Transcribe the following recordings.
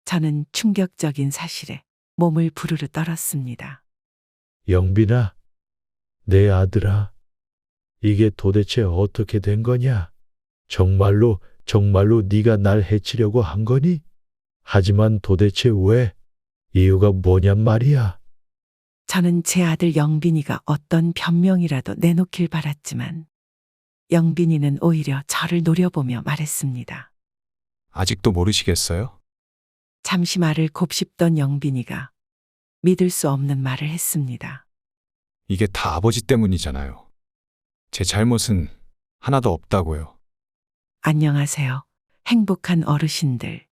저는 충격적인 사실에 몸을 부르르 떨었습니다. 영빈아, 내 아들아, 이게 도대체 어떻게 된 거냐? 정말로 네가 날 해치려고 한 거니? 하지만 도대체 왜? 이유가 뭐냔 말이야. 저는 제 아들 영빈이가 어떤 변명이라도 내놓길 바랐지만 영빈이는 오히려 저를 노려보며 말했습니다. 아직도 모르시겠어요? 잠시 말을 곱씹던 영빈이가 믿을 수 없는 말을 했습니다. 이게 다 아버지 때문이잖아요. 제 잘못은 하나도 없다고요. 안녕하세요. 행복한 어르신들.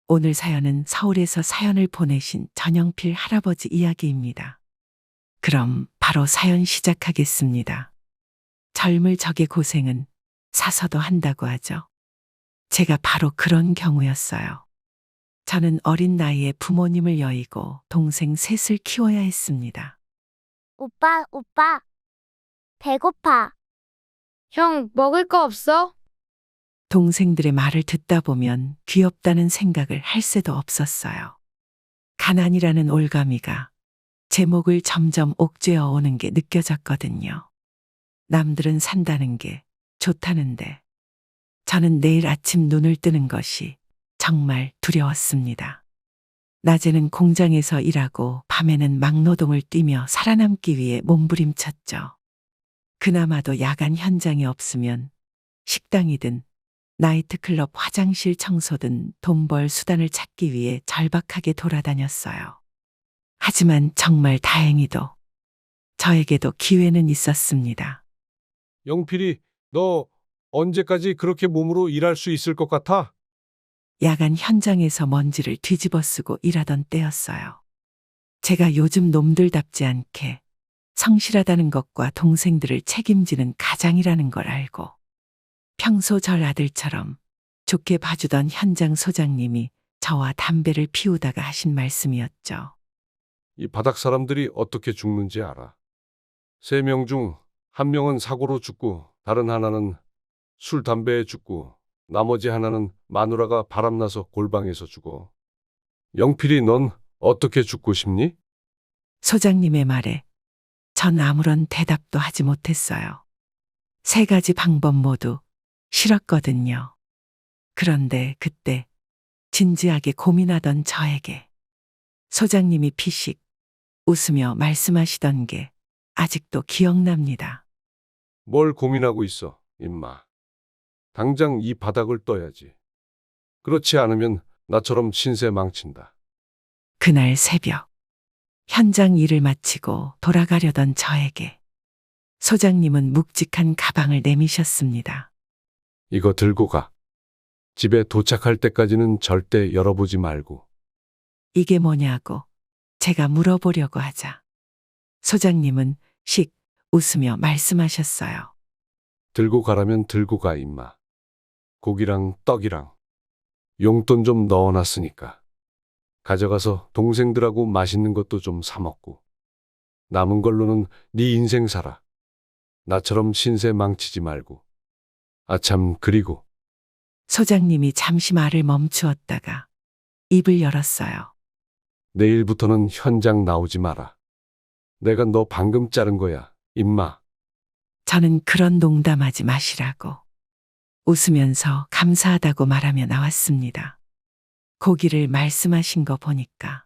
오늘 사연은 서울에서 사연을 보내신 전영필 할아버지 이야기입니다. 그럼 바로 사연 시작하겠습니다. 젊을 적의 고생은 사서도 한다고 하죠. 제가 바로 그런 경우였어요. 저는 어린 나이에 부모님을 여의고 동생 셋을 키워야 했습니다. 오빠. 배고파. 형, 먹을 거 없어? 동생들의 말을 듣다 보면 귀엽다는 생각을 할 새도 없었어요. 가난이라는 올가미가 제 목을 점점 옥죄어 오는 게 느껴졌거든요. 남들은 산다는 게 좋다는데 저는 내일 아침 눈을 뜨는 것이 정말 두려웠습니다. 낮에는 공장에서 일하고 밤에는 막노동을 뛰며 살아남기 위해 몸부림쳤죠. 그나마도 야간 현장이 없으면 식당이든 나이트클럽 화장실 청소든 돈 벌 수단을 찾기 위해 절박하게 돌아다녔어요. 하지만 정말 다행히도 저에게도 기회는 있었습니다. 영필이, 너 언제까지 그렇게 몸으로 일할 수 있을 것 같아? 야간 현장에서 먼지를 뒤집어 쓰고 일하던 때였어요. 제가 요즘 놈들답지 않게 성실하다는 것과 동생들을 책임지는 가장이라는 걸 알고 평소 절 아들처럼 좋게 봐주던 현장 소장님이 저와 담배를 피우다가 하신 말씀이었죠. 이 바닥 사람들이 어떻게 죽는지 알아. 3명 중 1명은 사고로 죽고 다른 하나는 술, 담배에 죽고 나머지 하나는 마누라가 바람나서 골방에서 죽어. 영필이, 넌 어떻게 죽고 싶니? 소장님의 말에 전 아무런 대답도 하지 못했어요. 3가지 방법 모두 싫었거든요. 그런데 그때 진지하게 고민하던 저에게 소장님이 피식 웃으며 말씀하시던 게 아직도 기억납니다. 뭘 고민하고 있어, 임마. 당장 이 바닥을 떠야지. 그렇지 않으면 나처럼 신세 망친다. 그날 새벽 현장 일을 마치고 돌아가려던 저에게 소장님은 묵직한 가방을 내미셨습니다. 이거 들고 가. 집에 도착할 때까지는 절대 열어보지 말고. 이게 뭐냐고 제가 물어보려고 하자 소장님은 씩 웃으며 말씀하셨어요. 들고 가라면 들고 가, 임마. 고기랑 떡이랑 용돈 좀 넣어놨으니까. 가져가서 동생들하고 맛있는 것도 좀 사 먹고. 남은 걸로는 네 인생 살아. 나처럼 신세 망치지 말고. 아참, 그리고 소장님이 잠시 말을 멈추었다가 입을 열었어요. 내일부터는 현장 나오지 마라. 내가 너 방금 자른 거야, 임마. 저는 그런 농담하지 마시라고 웃으면서 감사하다고 말하며 나왔습니다. 고기를 말씀하신 거 보니까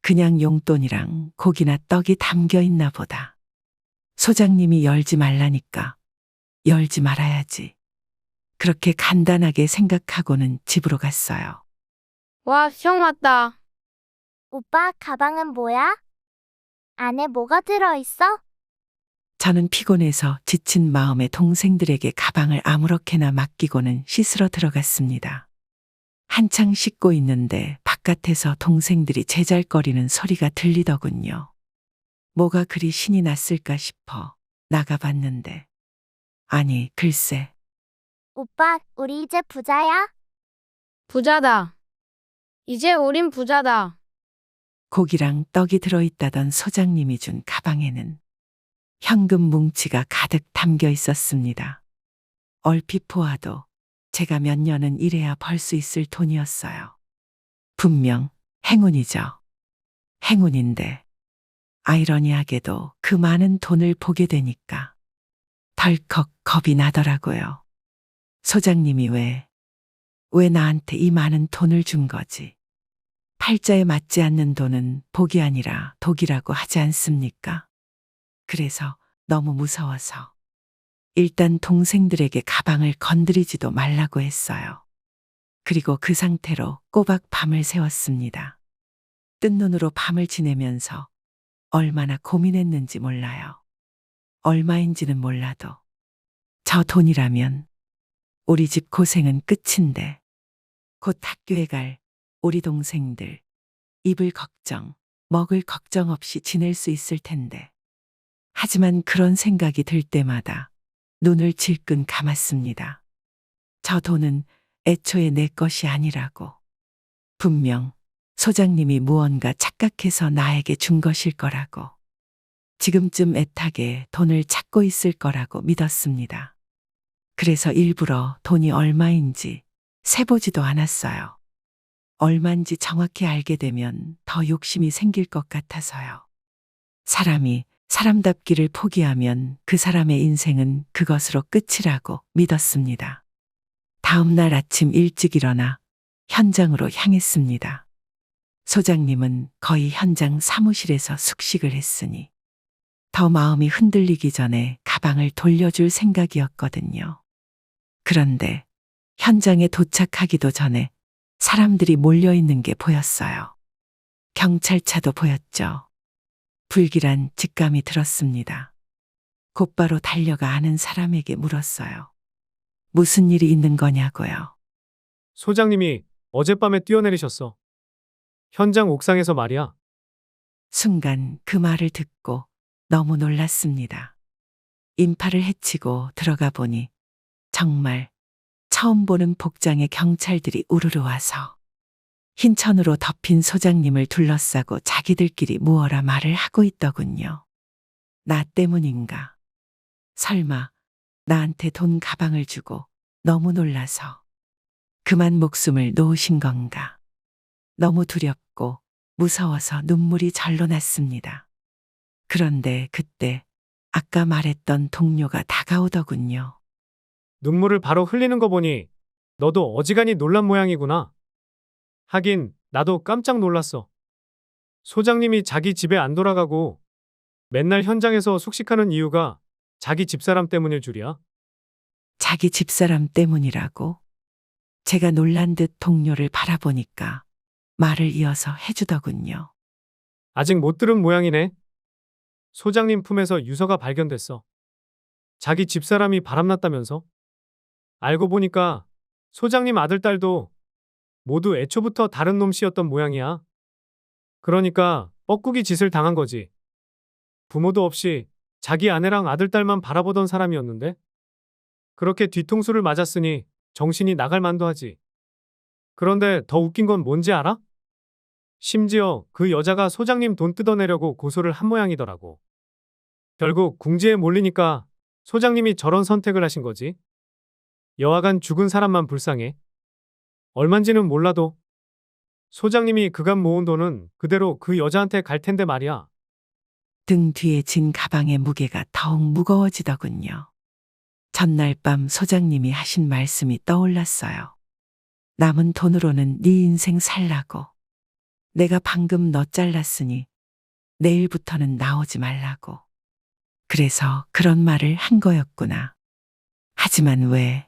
그냥 용돈이랑 고기나 떡이 담겨 있나 보다. 소장님이 열지 말라니까 열지 말아야지. 그렇게 간단하게 생각하고는 집으로 갔어요. 와, 형 왔다. 오빠, 가방은 뭐야? 안에 뭐가 들어있어? 저는 피곤해서 지친 마음에 동생들에게 가방을 아무렇게나 맡기고는 씻으러 들어갔습니다. 한창 씻고 있는데 바깥에서 동생들이 제잘거리는 소리가 들리더군요. 뭐가 그리 신이 났을까 싶어 나가봤는데 아니 글쎄 오빠, 우리 이제 부자야? 부자다. 이제 우린 부자다. 고기랑 떡이 들어있다던 소장님이 준 가방에는 현금 뭉치가 가득 담겨 있었습니다. 얼핏 보아도 제가 몇 년은 일해야 벌 수 있을 돈이었어요. 분명 행운이죠. 행운인데 아이러니하게도 그 많은 돈을 보게 되니까 덜컥 겁이 나더라고요. 소장님이 왜 나한테 이 많은 돈을 준 거지? 팔자에 맞지 않는 돈은 복이 아니라 독이라고 하지 않습니까? 그래서 너무 무서워서 일단 동생들에게 가방을 건드리지도 말라고 했어요. 그리고 그 상태로 꼬박 밤을 새웠습니다. 뜬 눈으로 밤을 지내면서 얼마나 고민했는지 몰라요. 얼마인지는 몰라도 저 돈이라면 우리 집 고생은 끝인데 곧 학교에 갈 우리 동생들 입을 걱정, 먹을 걱정 없이 지낼 수 있을 텐데. 하지만 그런 생각이 들 때마다 눈을 질끈 감았습니다. 저 돈은 애초에 내 것이 아니라고. 분명 소장님이 무언가 착각해서 나에게 준 것일 거라고. 지금쯤 애타게 돈을 찾고 있을 거라고 믿었습니다. 그래서 일부러 돈이 얼마인지 세보지도 않았어요. 얼마인지 정확히 알게 되면 더 욕심이 생길 것 같아서요. 사람이 사람답기를 포기하면 그 사람의 인생은 그것으로 끝이라고 믿었습니다. 다음 날 아침 일찍 일어나 현장으로 향했습니다. 소장님은 거의 현장 사무실에서 숙식을 했으니 더 마음이 흔들리기 전에 가방을 돌려줄 생각이었거든요. 그런데 현장에 도착하기도 전에 사람들이 몰려있는 게 보였어요. 경찰차도 보였죠. 불길한 직감이 들었습니다. 곧바로 달려가 아는 사람에게 물었어요. 무슨 일이 있는 거냐고요. 소장님이 어젯밤에 뛰어내리셨어. 현장 옥상에서 말이야. 순간 그 말을 듣고 너무 놀랐습니다. 인파를 헤치고 들어가 보니 정말 처음 보는 복장의 경찰들이 우르르 와서 흰 천으로 덮인 소장님을 둘러싸고 자기들끼리 무어라 말을 하고 있더군요. 나 때문인가? 설마 나한테 돈 가방을 주고 너무 놀라서 그만 목숨을 놓으신 건가? 너무 두렵고 무서워서 눈물이 절로 났습니다. 그런데 그때 아까 말했던 동료가 다가오더군요. 눈물을 바로 흘리는 거 보니 너도 어지간히 놀란 모양이구나. 하긴 나도 깜짝 놀랐어. 소장님이 자기 집에 안 돌아가고 맨날 현장에서 숙식하는 이유가 자기 집사람 때문일 줄이야. 자기 집사람 때문이라고? 제가 놀란 듯 동료를 바라보니까 말을 이어서 해주더군요. 아직 못 들은 모양이네. 소장님 품에서 유서가 발견됐어. 자기 집사람이 바람났다면서? 알고 보니까 소장님 아들, 딸도 모두 애초부터 다른 놈씨였던 모양이야. 그러니까 뻐꾸기 짓을 당한 거지. 부모도 없이 자기 아내랑 아들, 딸만 바라보던 사람이었는데 그렇게 뒤통수를 맞았으니 정신이 나갈 만도 하지. 그런데 더 웃긴 건 뭔지 알아? 심지어 그 여자가 소장님 돈 뜯어내려고 고소를 한 모양이더라고. 결국 궁지에 몰리니까 소장님이 저런 선택을 하신 거지. 여하간 죽은 사람만 불쌍해. 얼만지는 몰라도 소장님이 그간 모은 돈은 그대로 그 여자한테 갈 텐데 말이야. 등 뒤에 진 가방의 무게가 더욱 무거워지더군요. 전날 밤 소장님이 하신 말씀이 떠올랐어요. 남은 돈으로는 네 인생 살라고. 내가 방금 너 잘랐으니 내일부터는 나오지 말라고. 그래서 그런 말을 한 거였구나. 하지만 왜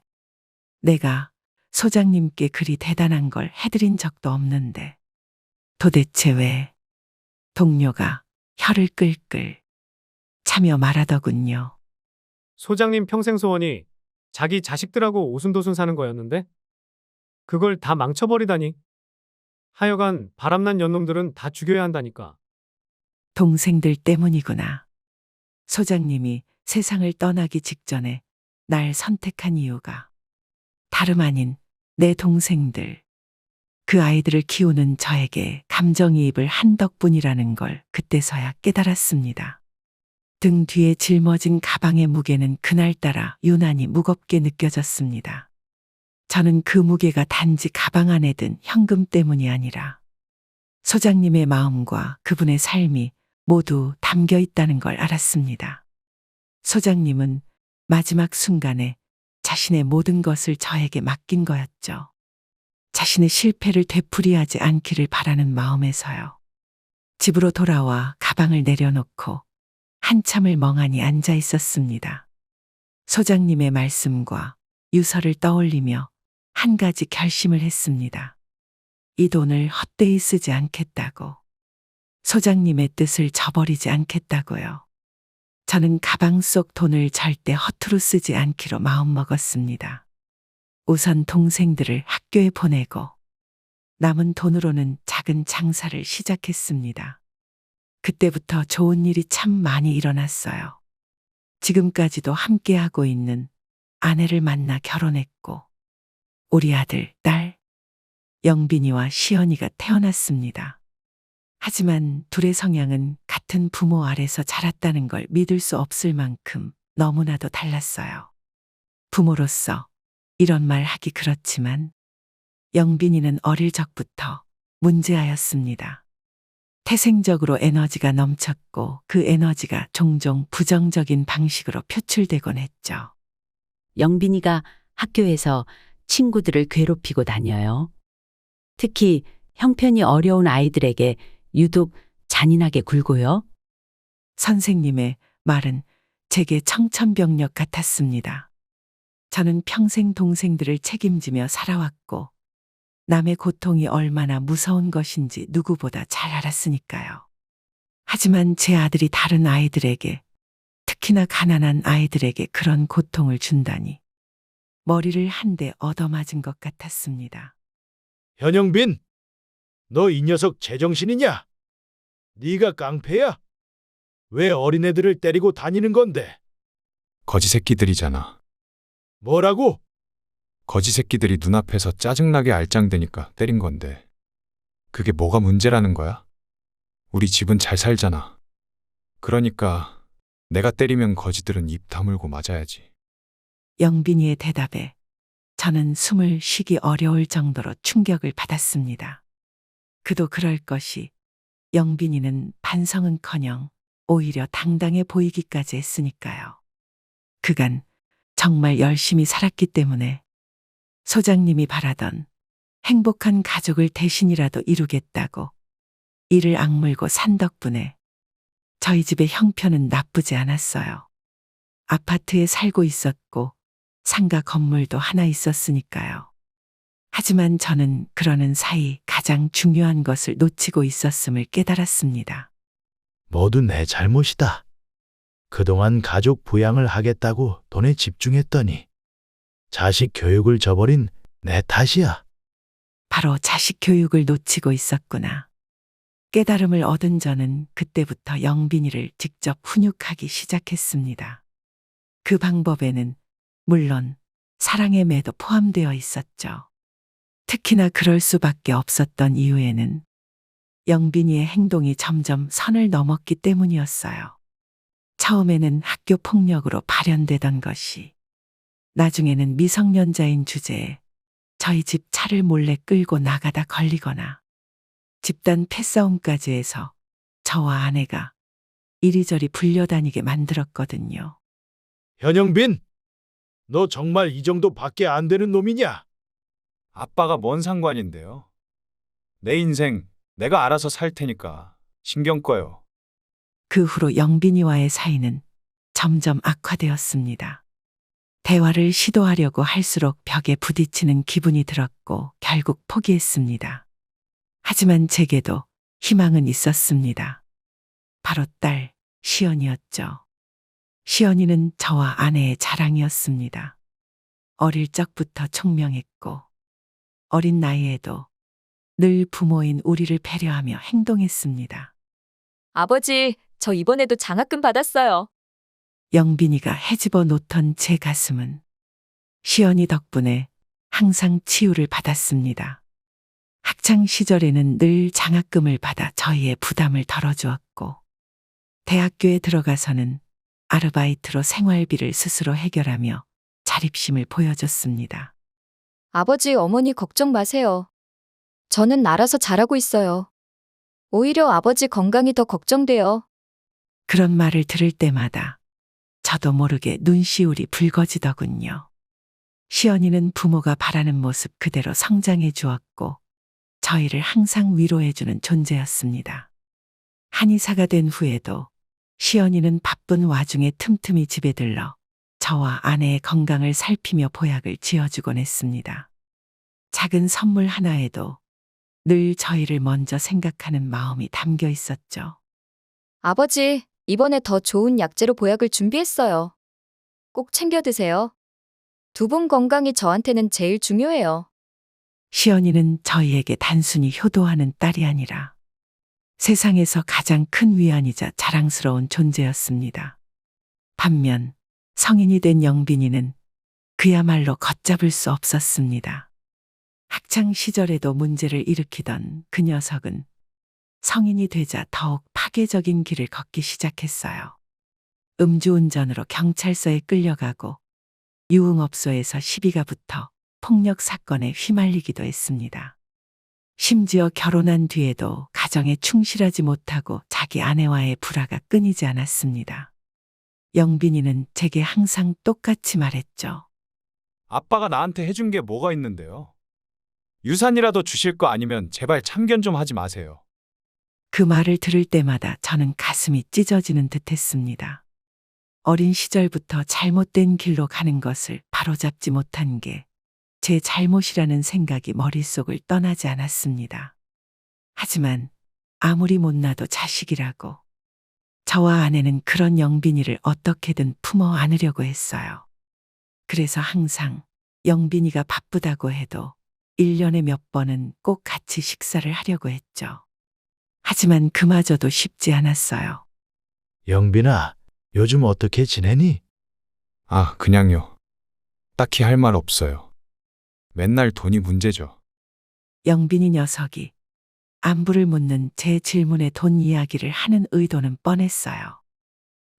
내가 소장님께 그리 대단한 걸 해드린 적도 없는데 도대체 왜? 동료가 혀를 끌끌 차며 말하더군요. 소장님 평생 소원이 자기 자식들하고 오순도순 사는 거였는데 그걸 다 망쳐버리다니. 하여간 바람난 년놈들은 다 죽여야 한다니까. 동생들 때문이구나. 소장님이 세상을 떠나기 직전에 날 선택한 이유가 다름 아닌 내 동생들, 그 아이들을 키우는 저에게 감정이입을 한 덕분이라는 걸 그때서야 깨달았습니다. 등 뒤에 짊어진 가방의 무게는 그날따라 유난히 무겁게 느껴졌습니다. 저는 그 무게가 단지 가방 안에 든 현금 때문이 아니라 소장님의 마음과 그분의 삶이 모두 담겨 있다는 걸 알았습니다. 소장님은 마지막 순간에 자신의 모든 것을 저에게 맡긴 거였죠. 자신의 실패를 되풀이하지 않기를 바라는 마음에서요. 집으로 돌아와 가방을 내려놓고 한참을 멍하니 앉아 있었습니다. 소장님의 말씀과 유서를 떠올리며 한 가지 결심을 했습니다. 이 돈을 헛되이 쓰지 않겠다고. 소장님의 뜻을 저버리지 않겠다고요. 저는 가방 속 돈을 절대 허투루 쓰지 않기로 마음먹었습니다. 우선 동생들을 학교에 보내고 남은 돈으로는 작은 장사를 시작했습니다. 그때부터 좋은 일이 참 많이 일어났어요. 지금까지도 함께하고 있는 아내를 만나 결혼했고 우리 아들, 딸, 영빈이와 시연이가 태어났습니다. 하지만 둘의 성향은 같은 부모 아래서 자랐다는 걸 믿을 수 없을 만큼 너무나도 달랐어요. 부모로서 이런 말 하기 그렇지만 영빈이는 어릴 적부터 문제아였습니다. 태생적으로 에너지가 넘쳤고 그 에너지가 종종 부정적인 방식으로 표출되곤 했죠. 영빈이가 학교에서 친구들을 괴롭히고 다녀요. 특히 형편이 어려운 아이들에게 유독 잔인하게 굴고요. 선생님의 말은 제게 청천벽력 같았습니다. 저는 평생 동생들을 책임지며 살아왔고 남의 고통이 얼마나 무서운 것인지 누구보다 잘 알았으니까요. 하지만 제 아들이 다른 아이들에게, 특히나 가난한 아이들에게 그런 고통을 준다니 머리를 한 대 얻어맞은 것 같았습니다. 현영빈, 너 이 녀석 제정신이냐? 네가 깡패야? 왜 어린애들을 때리고 다니는 건데? 거지 새끼들이잖아. 뭐라고? 거지 새끼들이 눈앞에서 짜증나게 알짱대니까 때린 건데. 그게 뭐가 문제라는 거야? 우리 집은 잘 살잖아. 그러니까 내가 때리면 거지들은 입 다물고 맞아야지. 영빈이의 대답에 저는 숨을 쉬기 어려울 정도로 충격을 받았습니다. 그도 그럴 것이 영빈이는 반성은커녕 오히려 당당해 보이기까지 했으니까요. 그간 정말 열심히 살았기 때문에 소장님이 바라던 행복한 가족을 대신이라도 이루겠다고 이를 악물고 산 덕분에 저희 집의 형편은 나쁘지 않았어요. 아파트에 살고 있었고 상가 건물도 하나 있었으니까요. 하지만 저는 그러는 사이 가장 중요한 것을 놓치고 있었음을 깨달았습니다. 모두 내 잘못이다. 그동안 가족 부양을 하겠다고 돈에 집중했더니 자식 교육을 저버린 내 탓이야. 바로 자식 교육을 놓치고 있었구나. 깨달음을 얻은 저는 그때부터 영빈이를 직접 훈육하기 시작했습니다. 그 방법에는 물론 사랑의 매도 포함되어 있었죠. 특히나 그럴 수밖에 없었던 이유에는 영빈이의 행동이 점점 선을 넘었기 때문이었어요. 처음에는 학교 폭력으로 발현되던 것이 나중에는 미성년자인 주제에 저희 집 차를 몰래 끌고 나가다 걸리거나 집단 패싸움까지 해서 저와 아내가 이리저리 불려다니게 만들었거든요. 현영빈, 너 정말 이 정도밖에 안 되는 놈이냐? 아빠가 뭔 상관인데요? 내 인생 내가 알아서 살 테니까 신경 꺼요. 그 후로 영빈이와의 사이는 점점 악화되었습니다. 대화를 시도하려고 할수록 벽에 부딪히는 기분이 들었고 결국 포기했습니다. 하지만 제게도 희망은 있었습니다. 바로 딸 시연이었죠. 시연이는 저와 아내의 자랑이었습니다. 어릴 적부터 총명했고 어린 나이에도 늘 부모인 우리를 배려하며 행동했습니다. 아버지, 저 이번에도 장학금 받았어요. 영빈이가 헤집어 놓던 제 가슴은 시연이 덕분에 항상 치유를 받았습니다. 학창 시절에는 늘 장학금을 받아 저희의 부담을 덜어주었고 대학교에 들어가서는 아르바이트로 생활비를 스스로 해결하며 자립심을 보여줬습니다. 아버지, 어머니 걱정 마세요. 저는 알아서 잘하고 있어요. 오히려 아버지 건강이 더 걱정돼요. 그런 말을 들을 때마다 저도 모르게 눈시울이 붉어지더군요. 시연이는 부모가 바라는 모습 그대로 성장해 주었고 저희를 항상 위로해주는 존재였습니다. 한의사가 된 후에도 시연이는 바쁜 와중에 틈틈이 집에 들러 저와 아내의 건강을 살피며 보약을 지어주곤 했습니다. 작은 선물 하나에도 늘 저희를 먼저 생각하는 마음이 담겨 있었죠. 아버지, 이번에 더 좋은 약재로 보약을 준비했어요. 꼭 챙겨 드세요. 두 분 건강이 저한테는 제일 중요해요. 시연이는 저희에게 단순히 효도하는 딸이 아니라 세상에서 가장 큰 위안이자 자랑스러운 존재였습니다. 반면 성인이 된 영빈이는 그야말로 걷잡을 수 없었습니다. 학창 시절에도 문제를 일으키던 그 녀석은 성인이 되자 더욱 파괴적인 길을 걷기 시작했어요. 음주운전으로 경찰서에 끌려가고 유흥업소에서 시비가 붙어 폭력 사건에 휘말리기도 했습니다. 심지어 결혼한 뒤에도 가정에 충실하지 못하고 자기 아내와의 불화가 끊이지 않았습니다. 영빈이는 제게 항상 똑같이 말했죠. 아빠가 나한테 해준 게 뭐가 있는데요? 유산이라도 주실 거 아니면 제발 참견 좀 하지 마세요. 그 말을 들을 때마다 저는 가슴이 찢어지는 듯 했습니다. 어린 시절부터 잘못된 길로 가는 것을 바로잡지 못한 게 제 잘못이라는 생각이 머릿속을 떠나지 않았습니다. 하지만 아무리 못나도 자식이라고 저와 아내는 그런 영빈이를 어떻게든 품어 안으려고 했어요. 그래서 항상 영빈이가 바쁘다고 해도 1년에 몇 번은 꼭 같이 식사를 하려고 했죠. 하지만 그마저도 쉽지 않았어요. 영빈아, 요즘 어떻게 지내니? 아, 그냥요. 딱히 할 말 없어요. 맨날 돈이 문제죠. 영빈이 녀석이 안부를 묻는 제 질문에 돈 이야기를 하는 의도는 뻔했어요.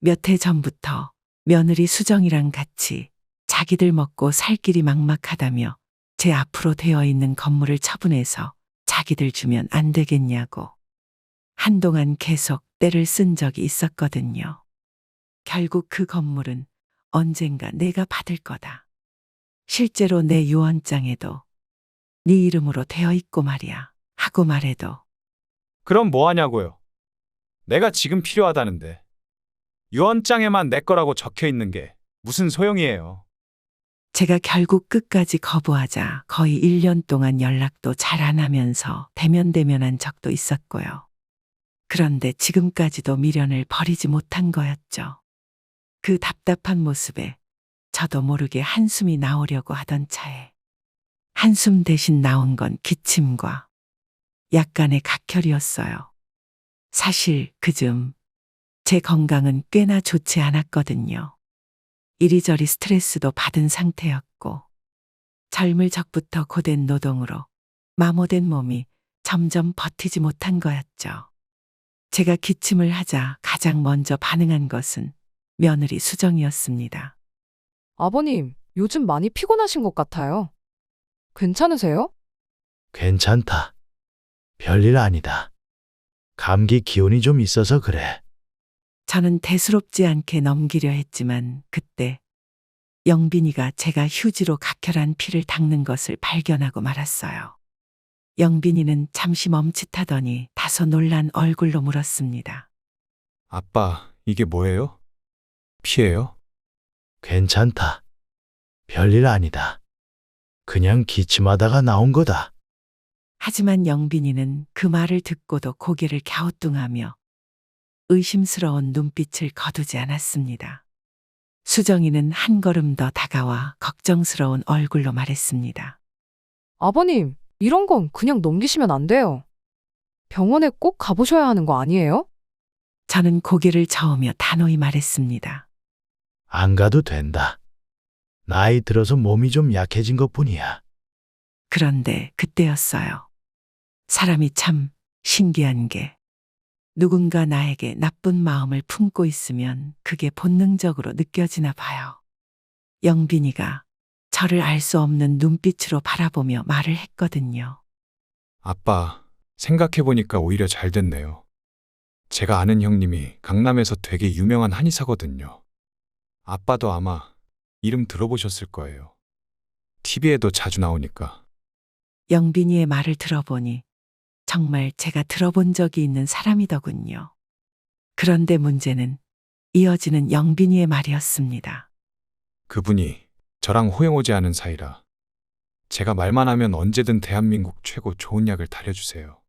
몇 해 전부터 며느리 수정이랑 같이 자기들 먹고 살 길이 막막하다며 제 앞으로 되어 있는 건물을 처분해서 자기들 주면 안 되겠냐고 한동안 계속 떼를 쓴 적이 있었거든요. 결국 그 건물은 언젠가 내가 받을 거다. 실제로 내 유언장에도 네 이름으로 되어 있고 말이야 하고 말해도 그럼 뭐 하냐고요? 내가 지금 필요하다는데. 유언장에만 내 거라고 적혀 있는 게 무슨 소용이에요? 제가 결국 끝까지 거부하자 거의 1년 동안 연락도 잘 안 하면서 대면대면한 적도 있었고요. 그런데 지금까지도 미련을 버리지 못한 거였죠. 그 답답한 모습에 저도 모르게 한숨이 나오려고 하던 차에 한숨 대신 나온 건 기침과 약간의 각혈이었어요. 사실 그즘 제 건강은 꽤나 좋지 않았거든요. 이리저리 스트레스도 받은 상태였고 젊을 적부터 고된 노동으로 마모된 몸이 점점 버티지 못한 거였죠. 제가 기침을 하자 가장 먼저 반응한 것은 며느리 수정이었습니다. 아버님, 요즘 많이 피곤하신 것 같아요. 괜찮으세요? 괜찮다. 별일 아니다. 감기 기운이 좀 있어서 그래. 저는 대수롭지 않게 넘기려 했지만 그때 영빈이가 제가 휴지로 각혈한 피를 닦는 것을 발견하고 말았어요. 영빈이는 잠시 멈칫하더니 다소 놀란 얼굴로 물었습니다. 아빠, 이게 뭐예요? 피예요? 괜찮다. 별일 아니다. 그냥 기침하다가 나온 거다. 하지만 영빈이는 그 말을 듣고도 고개를 갸우뚱하며 의심스러운 눈빛을 거두지 않았습니다. 수정이는 한 걸음 더 다가와 걱정스러운 얼굴로 말했습니다. 아버님, 이런 건 그냥 넘기시면 안 돼요. 병원에 꼭 가보셔야 하는 거 아니에요? 저는 고개를 저으며 단호히 말했습니다. 안 가도 된다. 나이 들어서 몸이 좀 약해진 것뿐이야. 그런데 그때였어요. 사람이 참 신기한 게 누군가 나에게 나쁜 마음을 품고 있으면 그게 본능적으로 느껴지나 봐요. 영빈이가 저를 알 수 없는 눈빛으로 바라보며 말을 했거든요. 아빠, 생각해보니까 오히려 잘 됐네요. 제가 아는 형님이 강남에서 되게 유명한 한의사거든요. 아빠도 아마 이름 들어보셨을 거예요. TV에도 자주 나오니까. 영빈이의 말을 들어보니 정말 제가 들어본 적이 있는 사람이더군요. 그런데 문제는 이어지는 영빈이의 말이었습니다. 그분이 저랑 호영오지 않은 사이라 제가 말만 하면 언제든 대한민국 최고 좋은 약을 다려주세요.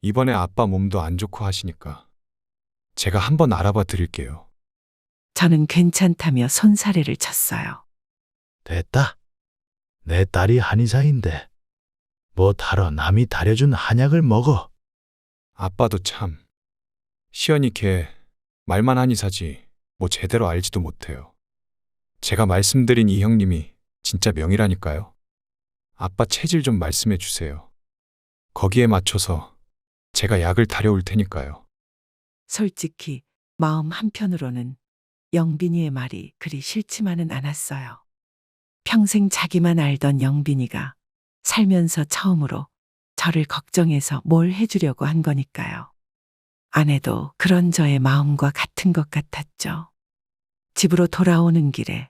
이번에 아빠 몸도 안 좋고 하시니까 제가 한번 알아봐 드릴게요. 저는 괜찮다며 손사래를 쳤어요. 됐다. 내 딸이 한의사인데 뭐 다뤄 남이 다려준 한약을 먹어. 아빠도 참. 시연이 걔 말만 한의사지 뭐 제대로 알지도 못해요. 제가 말씀드린 이 형님이 진짜 명이라니까요. 아빠 체질 좀 말씀해 주세요. 거기에 맞춰서 제가 약을 다려올 테니까요. 솔직히 마음 한편으로는 영빈이의 말이 그리 싫지만은 않았어요. 평생 자기만 알던 영빈이가 살면서 처음으로 저를 걱정해서 뭘 해주려고 한 거니까요. 아내도 그런 저의 마음과 같은 것 같았죠. 집으로 돌아오는 길에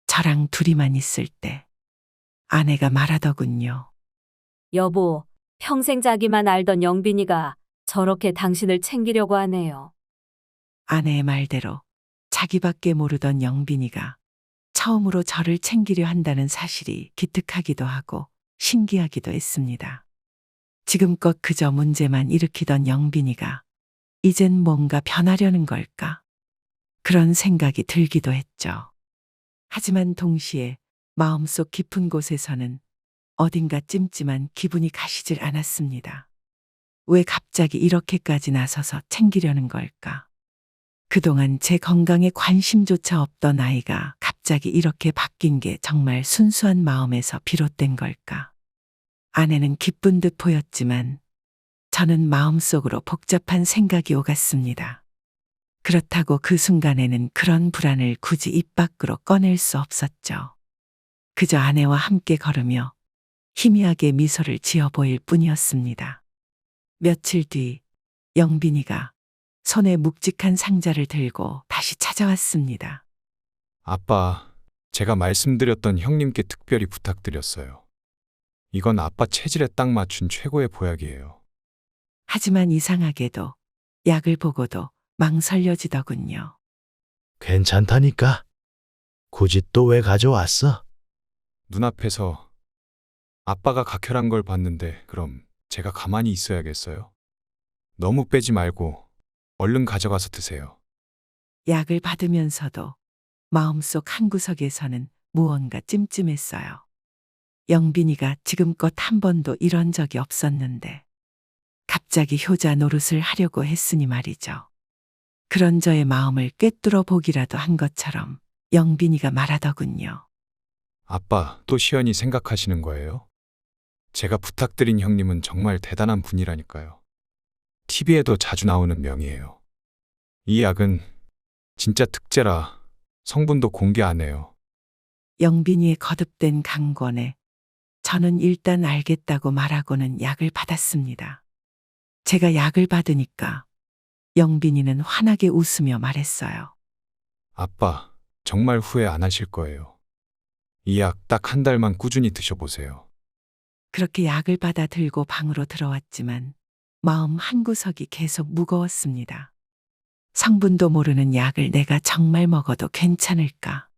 저랑 둘이만 있을 때 아내가 말하더군요. 여보, 평생 자기만 알던 영빈이가 저렇게 당신을 챙기려고 하네요. 아내의 말대로 자기밖에 모르던 영빈이가 처음으로 저를 챙기려 한다는 사실이 기특하기도 하고 신기하기도 했습니다. 지금껏 그저 문제만 일으키던 영빈이가 이젠 뭔가 변하려는 걸까? 그런 생각이 들기도 했죠. 하지만 동시에 마음속 깊은 곳에서는 어딘가 찜찜한 기분이 가시질 않았습니다. 왜 갑자기 이렇게까지 나서서 챙기려는 걸까? 그동안 제 건강에 관심조차 없던 아이가 갑자기 이렇게 바뀐 게 정말 순수한 마음에서 비롯된 걸까? 아내는 기쁜 듯 보였지만 저는 마음속으로 복잡한 생각이 오갔습니다. 그렇다고 그 순간에는 그런 불안을 굳이 입 밖으로 꺼낼 수 없었죠. 그저 아내와 함께 걸으며 희미하게 미소를 지어 보일 뿐이었습니다. 며칠 뒤 영빈이가 손에 묵직한 상자를 들고 다시 찾아왔습니다. 아빠, 제가 말씀드렸던 형님께 특별히 부탁드렸어요. 이건 아빠 체질에 딱 맞춘 최고의 보약이에요. 하지만 이상하게도 약을 보고도 망설여지더군요. 괜찮다니까. 굳이 또 왜 가져왔어? 눈앞에서 아빠가 각혈한 걸 봤는데 그럼 제가 가만히 있어야겠어요? 너무 빼지 말고 얼른 가져가서 드세요. 약을 받으면서도 마음속 한구석에서는 무언가 찜찜했어요. 영빈이가 지금껏 한 번도 이런 적이 없었는데 갑자기 효자 노릇을 하려고 했으니 말이죠. 그런 저의 마음을 꿰뚫어 보기라도 한 것처럼 영빈이가 말하더군요. 아빠, 또 시연이 생각하시는 거예요? 제가 부탁드린 형님은 정말 대단한 분이라니까요. TV에도 자주 나오는 명이에요. 이 약은 진짜 특제라 성분도 공개 안 해요. 영빈이의 거듭된 강권에 저는 일단 알겠다고 말하고는 약을 받았습니다. 제가 약을 받으니까 영빈이는 환하게 웃으며 말했어요. 아빠, 정말 후회 안 하실 거예요. 이 약 딱 한 달만 꾸준히 드셔보세요. 그렇게 약을 받아 들고 방으로 들어왔지만 마음 한구석이 계속 무거웠습니다. 성분도 모르는 약을 내가 정말 먹어도 괜찮을까?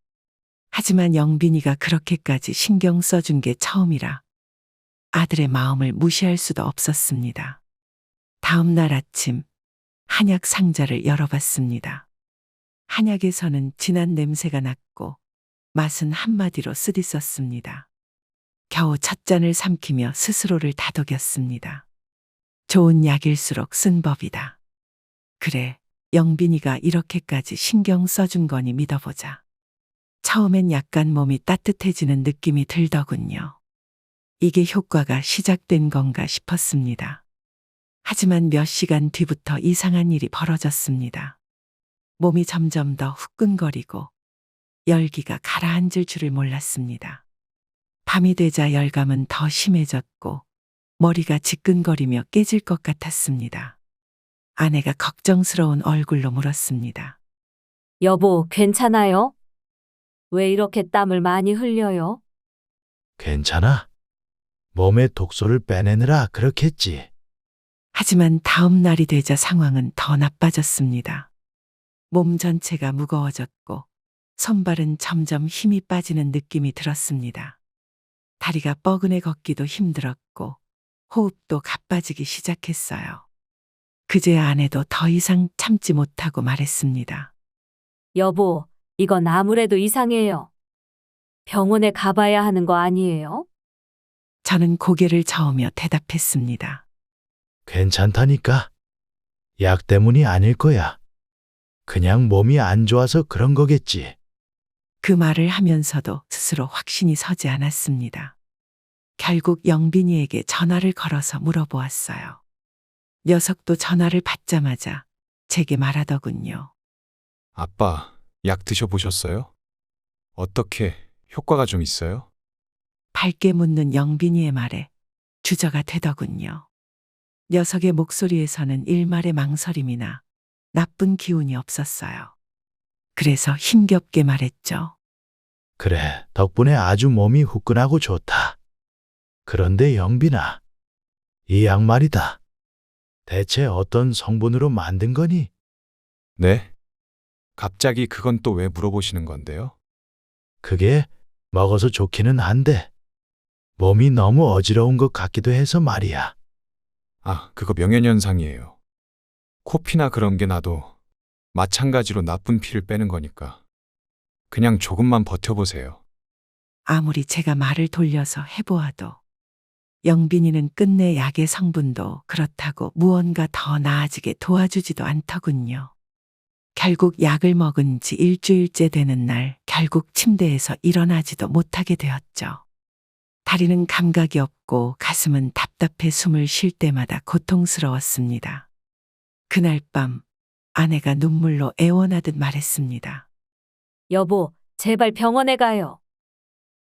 하지만 영빈이가 그렇게까지 신경 써준 게 처음이라 아들의 마음을 무시할 수도 없었습니다. 다음 날 아침 한약 상자를 열어봤습니다. 한약에서는 진한 냄새가 났고 맛은 한마디로 쓰디썼습니다. 겨우 첫 잔을 삼키며 스스로를 다독였습니다. 좋은 약일수록 쓴 법이다. 그래, 영빈이가 이렇게까지 신경 써준 거니 믿어보자. 처음엔 약간 몸이 따뜻해지는 느낌이 들더군요. 이게 효과가 시작된 건가 싶었습니다. 하지만 몇 시간 뒤부터 이상한 일이 벌어졌습니다. 몸이 점점 더 후끈거리고 열기가 가라앉을 줄을 몰랐습니다. 밤이 되자 열감은 더 심해졌고 머리가 지끈거리며 깨질 것 같았습니다. 아내가 걱정스러운 얼굴로 물었습니다. 여보, 괜찮아요? 왜 이렇게 땀을 많이 흘려요? 괜찮아? 몸에 독소를 빼내느라 그렇겠지. 하지만 다음 날이 되자 상황은 더 나빠졌습니다. 몸 전체가 무거워졌고 손발은 점점 힘이 빠지는 느낌이 들었습니다. 다리가 뻐근해 걷기도 힘들었고 호흡도 가빠지기 시작했어요. 그제야 아내도 더 이상 참지 못하고 말했습니다. 여보, 이건 아무래도 이상해요. 병원에 가봐야 하는 거 아니에요? 저는 고개를 저으며 대답했습니다. 괜찮다니까. 약 때문이 아닐 거야. 그냥 몸이 안 좋아서 그런 거겠지. 그 말을 하면서도 스스로 확신이 서지 않았습니다. 결국 영빈이에게 전화를 걸어서 물어보았어요. 녀석도 전화를 받자마자 제게 말하더군요. 아빠, 약 드셔보셨어요? 어떻게 효과가 좀 있어요? 밝게 묻는 영빈이의 말에 주저가 되더군요. 녀석의 목소리에서는 일말의 망설임이나 나쁜 기운이 없었어요. 그래서 힘겹게 말했죠. 그래, 덕분에 아주 몸이 후끈하고 좋다. 그런데 영빈아, 이 약 말이다. 대체 어떤 성분으로 만든 거니? 네? 갑자기 그건 또 왜 물어보시는 건데요? 그게 먹어서 좋기는 한데 몸이 너무 어지러운 것 같기도 해서 말이야. 아, 그거 명현현상이에요. 코피나 그런 게 나도 마찬가지로 나쁜 피를 빼는 거니까. 그냥 조금만 버텨보세요. 아무리 제가 말을 돌려서 해보아도 영빈이는 끝내 약의 성분도 그렇다고 무언가 더 나아지게 도와주지도 않더군요. 결국 약을 먹은 지 일주일째 되는 날 결국 침대에서 일어나지도 못하게 되었죠. 다리는 감각이 없고 가슴은 답답해 숨을 쉴 때마다 고통스러웠습니다. 그날 밤 아내가 눈물로 애원하듯 말했습니다. 여보, 제발 병원에 가요.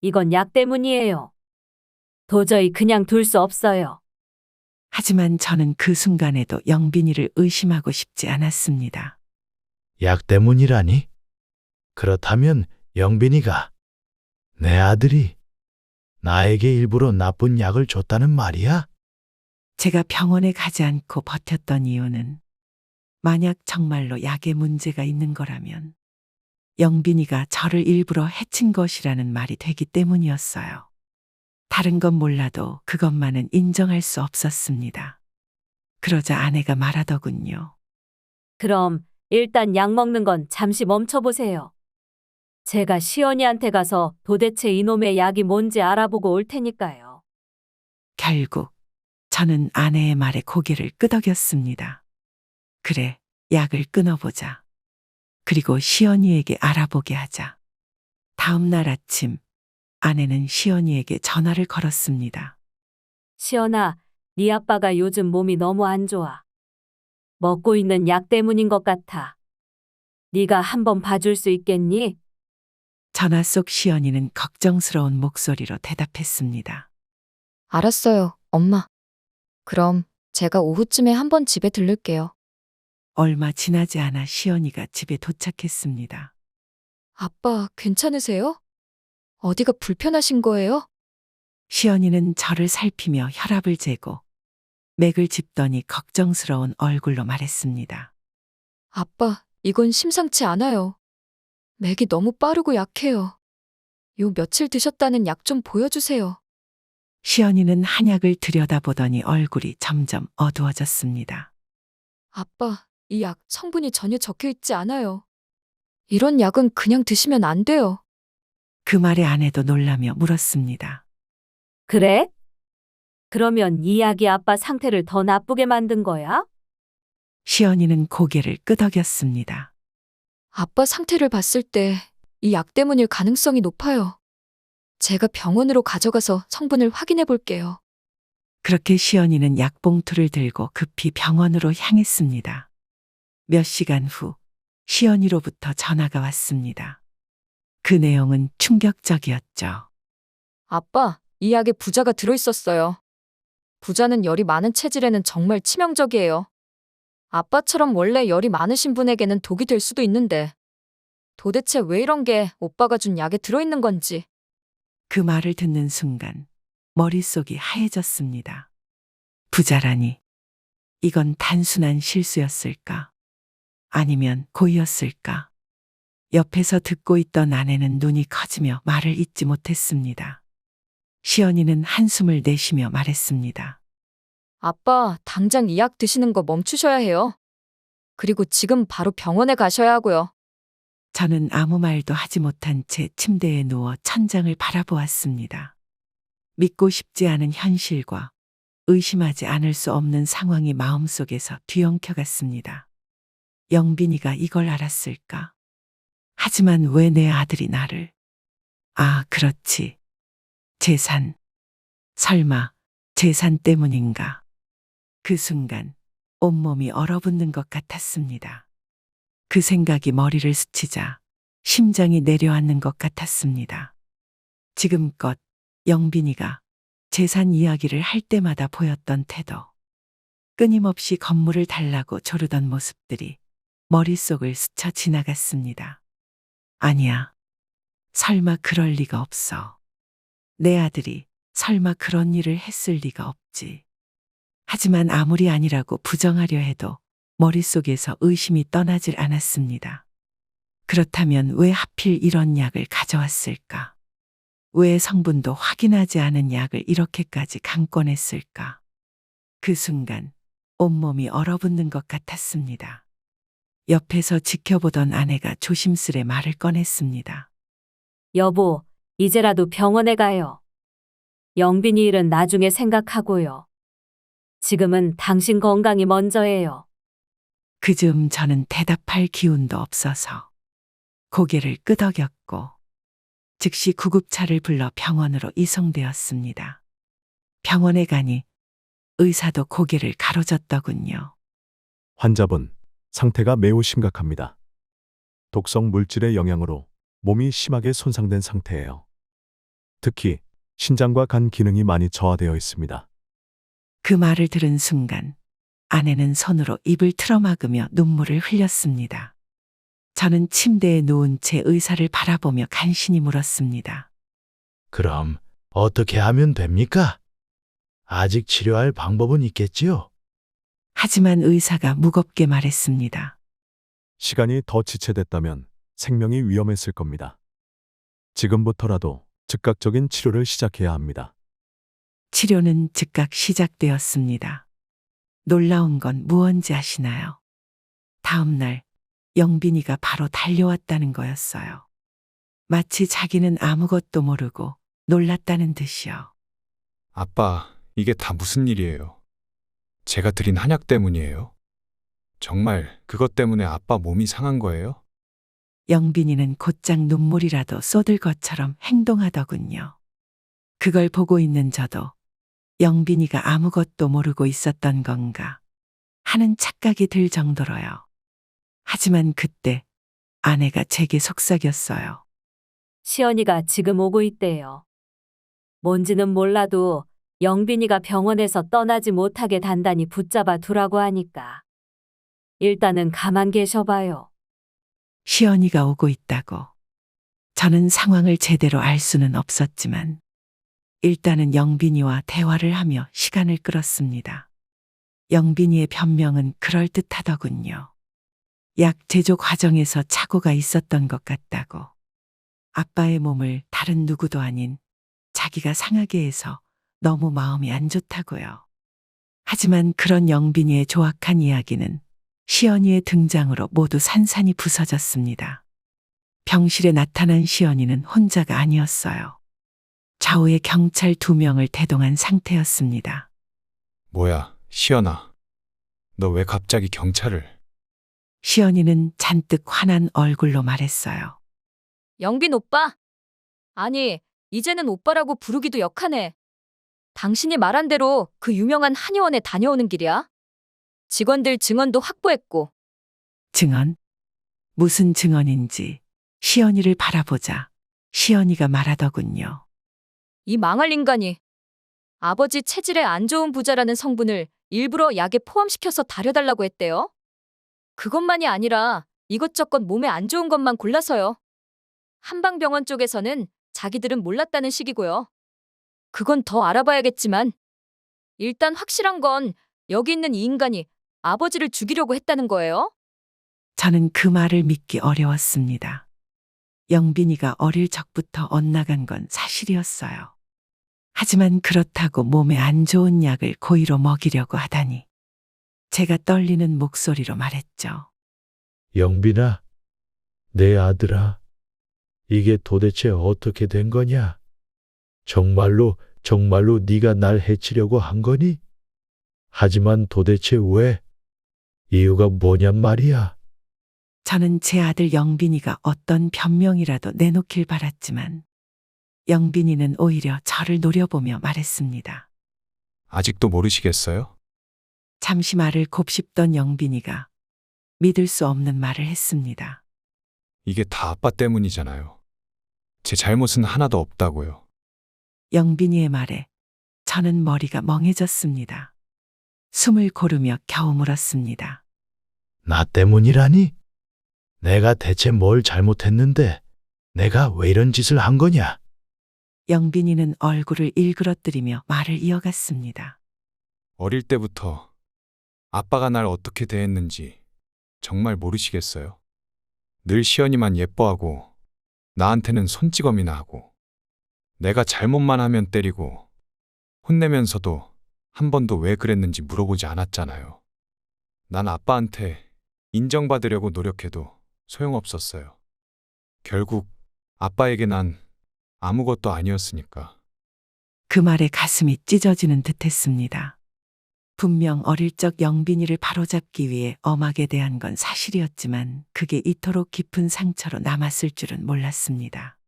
이건 약 때문이에요. 도저히 그냥 둘 수 없어요. 하지만 저는 그 순간에도 영빈이를 의심하고 싶지 않았습니다. 약 때문이라니? 그렇다면 영빈이가, 내 아들이 나에게 일부러 나쁜 약을 줬다는 말이야? 제가 병원에 가지 않고 버텼던 이유는 만약 정말로 약에 문제가 있는 거라면 영빈이가 저를 일부러 해친 것이라는 말이 되기 때문이었어요. 다른 건 몰라도 그것만은 인정할 수 없었습니다. 그러자 아내가 말하더군요. 그럼 일단 약 먹는 건 잠시 멈춰보세요. 제가 시연이한테 가서 도대체 이놈의 약이 뭔지 알아보고 올 테니까요. 결국 저는 아내의 말에 고개를 끄덕였습니다. 그래, 약을 끊어보자. 그리고 시연이에게 알아보게 하자. 다음 날 아침 아내는 시연이에게 전화를 걸었습니다. 시연아, 네 아빠가 요즘 몸이 너무 안 좋아. 먹고 있는 약 때문인 것 같아. 네가 한번 봐줄 수 있겠니? 전화 속 시연이는 걱정스러운 목소리로 대답했습니다. 알았어요, 엄마. 그럼 제가 오후쯤에 한번 집에 들를게요. 얼마 지나지 않아 시연이가 집에 도착했습니다. 아빠, 괜찮으세요? 어디가 불편하신 거예요? 시연이는 저를 살피며 혈압을 재고 맥을 짚더니 걱정스러운 얼굴로 말했습니다. 아빠, 이건 심상치 않아요. 맥이 너무 빠르고 약해요. 요 며칠 드셨다는 약 좀 보여주세요. 시연이는 한약을 들여다보더니 얼굴이 점점 어두워졌습니다. 아빠, 이 약 성분이 전혀 적혀 있지 않아요. 이런 약은 그냥 드시면 안 돼요. 그 말에 아내도 놀라며 물었습니다. 그래? 그러면 이 약이 아빠 상태를 더 나쁘게 만든 거야? 시연이는 고개를 끄덕였습니다. 아빠 상태를 봤을 때 이 약 때문일 가능성이 높아요. 제가 병원으로 가져가서 성분을 확인해 볼게요. 그렇게 시연이는 약봉투를 들고 급히 병원으로 향했습니다. 몇 시간 후 시연이로부터 전화가 왔습니다. 그 내용은 충격적이었죠. 아빠, 이 약에 부자가 들어있었어요. 부자는 열이 많은 체질에는 정말 치명적이에요. 아빠처럼 원래 열이 많으신 분에게는 독이 될 수도 있는데 도대체 왜 이런 게 오빠가 준 약에 들어있는 건지. 그 말을 듣는 순간 머릿속이 하얘졌습니다. 부자라니. 이건 단순한 실수였을까? 아니면 고의였을까? 옆에서 듣고 있던 아내는 눈이 커지며 말을 잇지 못했습니다. 시연이는 한숨을 내쉬며 말했습니다. 아빠, 당장 이 약 드시는 거 멈추셔야 해요. 그리고 지금 바로 병원에 가셔야 하고요. 저는 아무 말도 하지 못한 채 침대에 누워 천장을 바라보았습니다. 믿고 싶지 않은 현실과 의심하지 않을 수 없는 상황이 마음속에서 뒤엉켜갔습니다. 영빈이가 이걸 알았을까? 하지만 왜 내 아들이 나를? 아, 그렇지. 재산. 설마 재산 때문인가? 그 순간 온몸이 얼어붙는 것 같았습니다. 그 생각이 머리를 스치자 심장이 내려앉는 것 같았습니다. 지금껏 영빈이가 재산 이야기를 할 때마다 보였던 태도, 끊임없이 건물을 달라고 조르던 모습들이 머릿속을 스쳐 지나갔습니다. 아니야. 설마 그럴 리가 없어. 내 아들이 설마 그런 일을 했을 리가 없지. 하지만 아무리 아니라고 부정하려 해도 머릿속에서 의심이 떠나질 않았습니다. 그렇다면 왜 하필 이런 약을 가져왔을까? 왜 성분도 확인하지 않은 약을 이렇게까지 강권했을까? 그 순간 온몸이 얼어붙는 것 같았습니다. 옆에서 지켜보던 아내가 조심스레 말을 꺼냈습니다. 여보, 이제라도 병원에 가요. 영빈이 일은 나중에 생각하고요. 지금은 당신 건강이 먼저예요. 그 즈음 저는 대답할 기운도 없어서 고개를 끄덕였고 즉시 구급차를 불러 병원으로 이송되었습니다. 병원에 가니 의사도 고개를 가로젓더군요. 환자분, 상태가 매우 심각합니다. 독성 물질의 영향으로 몸이 심하게 손상된 상태예요. 특히 신장과 간 기능이 많이 저하되어 있습니다. 그 말을 들은 순간 아내는 손으로 입을 틀어막으며 눈물을 흘렸습니다. 저는 침대에 누운 채 의사를 바라보며 간신히 물었습니다. 그럼 어떻게 하면 됩니까? 아직 치료할 방법은 있겠지요? 하지만 의사가 무겁게 말했습니다. 시간이 더 지체됐다면 생명이 위험했을 겁니다. 지금부터라도 즉각적인 치료를 시작해야 합니다. 치료는 즉각 시작되었습니다. 놀라운 건 무언지 아시나요? 다음 날 영빈이가 바로 달려왔다는 거였어요. 마치 자기는 아무것도 모르고 놀랐다는 듯이요. 아빠, 이게 다 무슨 일이에요? 제가 드린 한약 때문이에요? 정말 그것 때문에 아빠 몸이 상한 거예요? 영빈이는 곧장 눈물이라도 쏟을 것처럼 행동하더군요. 그걸 보고 있는 저도 영빈이가 아무것도 모르고 있었던 건가 하는 착각이 들 정도로요. 하지만 그때 아내가 제게 속삭였어요. 시연이가 지금 오고 있대요. 뭔지는 몰라도 영빈이가 병원에서 떠나지 못하게 단단히 붙잡아 두라고 하니까 일단은 가만 계셔봐요. 시연이가 오고 있다고. 저는 상황을 제대로 알 수는 없었지만 일단은 영빈이와 대화를 하며 시간을 끌었습니다. 영빈이의 변명은 그럴듯하더군요. 약 제조 과정에서 착오가 있었던 것 같다고. 아빠의 몸을 다른 누구도 아닌 자기가 상하게 해서 너무 마음이 안 좋다고요. 하지만 그런 영빈이의 조악한 이야기는 시연이의 등장으로 모두 산산이 부서졌습니다. 병실에 나타난 시연이는 혼자가 아니었어요. 좌우에 경찰 2명을 대동한 상태였습니다. 뭐야, 시연아. 너 왜 갑자기 경찰을? 시연이는 잔뜩 화난 얼굴로 말했어요. 영빈 오빠. 아니, 이제는 오빠라고 부르기도 역하네. 당신이 말한 대로 그 유명한 한의원에 다녀오는 길이야. 직원들 증언도 확보했고. 증언? 무슨 증언인지 시연이를 바라보자 시연이가 말하더군요. 이 망할 인간이. 아버지 체질에 안 좋은 부자라는 성분을 일부러 약에 포함시켜서 다려달라고 했대요. 그것만이 아니라 이것저것 몸에 안 좋은 것만 골라서요. 한방병원 쪽에서는 자기들은 몰랐다는 식이고요. 그건 더 알아봐야겠지만 일단 확실한 건 여기 있는 이 인간이 아버지를 죽이려고 했다는 거예요. 저는 그 말을 믿기 어려웠습니다. 영빈이가 어릴 적부터 엇나간 건 사실이었어요. 하지만 그렇다고 몸에 안 좋은 약을 고의로 먹이려고 하다니. 제가 떨리는 목소리로 말했죠. 영빈아, 내 아들아, 이게 도대체 어떻게 된 거냐? 정말로 네가 날 해치려고 한 거니? 하지만 도대체 왜? 이유가 뭐냔 말이야. 저는 제 아들 영빈이가 어떤 변명이라도 내놓길 바랐지만 영빈이는 오히려 저를 노려보며 말했습니다. 아직도 모르시겠어요? 잠시 말을 곱씹던 영빈이가 믿을 수 없는 말을 했습니다. 이게 다 아빠 때문이잖아요. 제 잘못은 하나도 없다고요. 영빈이의 말에 저는 머리가 멍해졌습니다. 숨을 고르며 겨우 물었습니다. 나 때문이라니? 내가 대체 뭘 잘못했는데 내가 왜 이런 짓을 한 거냐? 영빈이는 얼굴을 일그러뜨리며 말을 이어갔습니다. 어릴 때부터 아빠가 날 어떻게 대했는지 정말 모르시겠어요? 늘 시연이만 예뻐하고 나한테는 손찌검이나 하고 내가 잘못만 하면 때리고 혼내면서도 한 번도 왜 그랬는지 물어보지 않았잖아요. 난 아빠한테 인정받으려고 노력해도 소용없었어요. 결국 아빠에게 난 아무것도 아니었으니까. 그 말에 가슴이 찢어지는 듯했습니다. 분명 어릴 적 영빈이를 바로잡기 위해 엄하게 대한 건 사실이었지만 그게 이토록 깊은 상처로 남았을 줄은 몰랐습니다.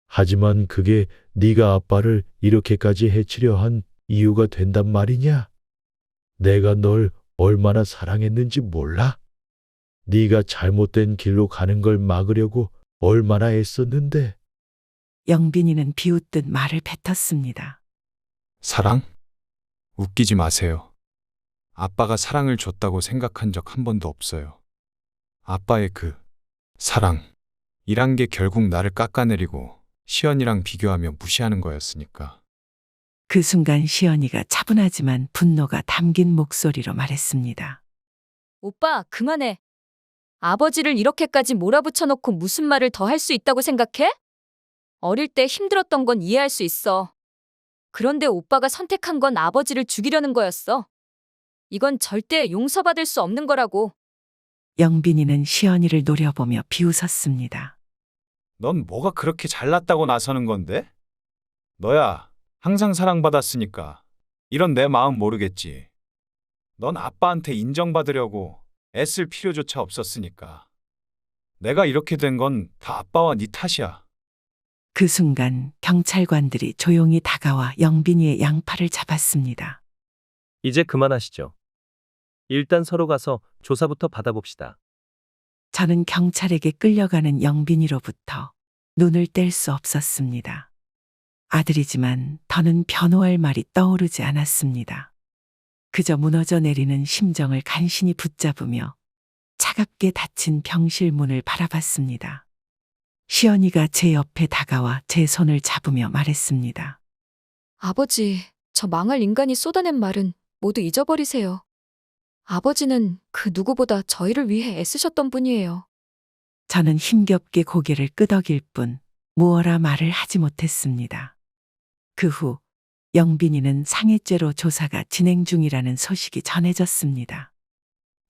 하지만 그게 네가 아빠를 이렇게까지 해치려 한 이유가 된단 말이냐? 내가 널 얼마나 사랑했는지 몰라? 네가 잘못된 길로 가는 걸 막으려고 얼마나 애썼는데. 영빈이는 비웃듯 말을 뱉었습니다. 사랑? 웃기지 마세요. 아빠가 사랑을 줬다고 생각한 적 한 번도 없어요. 아빠의 그 사랑이란 게 결국 나를 깎아내리고 시연이랑 비교하며 무시하는 거였으니까. 그 순간 시연이가 차분하지만 분노가 담긴 목소리로 말했습니다. 오빠, 그만해. 아버지를 이렇게까지 몰아붙여놓고 무슨 말을 더 할 수 있다고 생각해? 어릴 때 힘들었던 건 이해할 수 있어. 그런데 오빠가 선택한 건 아버지를 죽이려는 거였어. 이건 절대 용서받을 수 없는 거라고. 영빈이는 시연이를 노려보며 비웃었습니다. 넌 뭐가 그렇게 잘났다고 나서는 건데? 너야 항상 사랑받았으니까 이런 내 마음 모르겠지. 넌 아빠한테 인정받으려고 애쓸 필요조차 없었으니까. 내가 이렇게 된 건 다 아빠와 네 탓이야. 그 순간 경찰관들이 조용히 다가와 영빈이의 양팔을 잡았습니다. 이제 그만하시죠. 일단 서로 가서 조사부터 받아봅시다. 저는 경찰에게 끌려가는 영빈이로부터 눈을 뗄 수 없었습니다. 아들이지만 더는 변호할 말이 떠오르지 않았습니다. 그저 무너져 내리는 심정을 간신히 붙잡으며 차갑게 닫힌 병실 문을 바라봤습니다. 시연이가 제 옆에 다가와 제 손을 잡으며 말했습니다. 아버지, 저 망할 인간이 쏟아낸 말은 모두 잊어버리세요. 아버지는 그 누구보다 저희를 위해 애쓰셨던 분이에요. 저는 힘겹게 고개를 끄덕일 뿐 무어라 말을 하지 못했습니다. 그 후 영빈이는 상해죄로 조사가 진행 중이라는 소식이 전해졌습니다.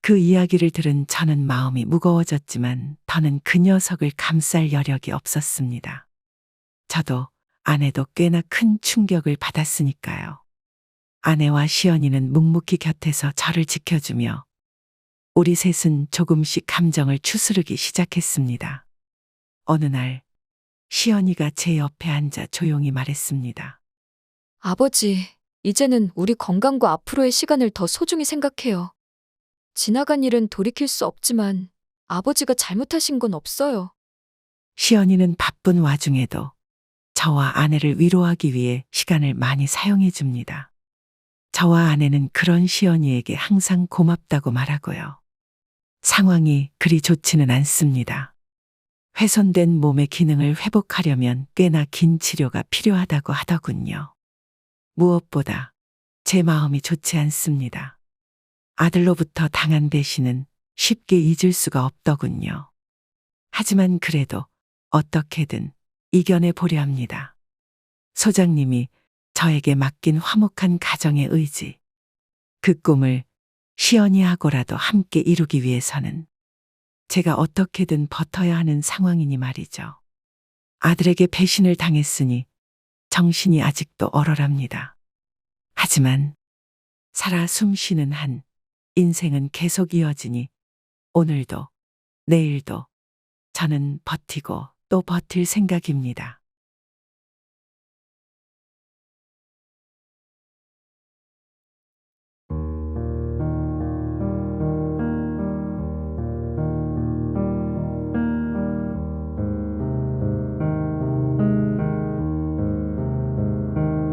그 이야기를 들은 저는 마음이 무거워졌지만 더는 그 녀석을 감쌀 여력이 없었습니다. 저도 아내도 꽤나 큰 충격을 받았으니까요. 아내와 시연이는 묵묵히 곁에서 저를 지켜주며 우리 셋은 조금씩 감정을 추스르기 시작했습니다. 어느 날 시연이가 제 옆에 앉아 조용히 말했습니다. 아버지, 이제는 우리 건강과 앞으로의 시간을 더 소중히 생각해요. 지나간 일은 돌이킬 수 없지만 아버지가 잘못하신 건 없어요. 시연이는 바쁜 와중에도 저와 아내를 위로하기 위해 시간을 많이 사용해 줍니다. 저와 아내는 그런 시연이에게 항상 고맙다고 말하고요. 상황이 그리 좋지는 않습니다. 훼손된 몸의 기능을 회복하려면 꽤나 긴 치료가 필요하다고 하더군요. 무엇보다 제 마음이 좋지 않습니다. 아들로부터 당한 배신은 쉽게 잊을 수가 없더군요. 하지만 그래도 어떻게든 이겨내 보려 합니다. 소장님이 저에게 맡긴 화목한 가정의 의지. 그 꿈을 시연이하고라도 함께 이루기 위해서는 제가 어떻게든 버텨야 하는 상황이니 말이죠. 아들에게 배신을 당했으니 정신이 아직도 얼얼합니다. 하지만 살아 숨쉬는 한 인생은 계속 이어지니 오늘도 내일도 저는 버티고 또 버틸 생각입니다.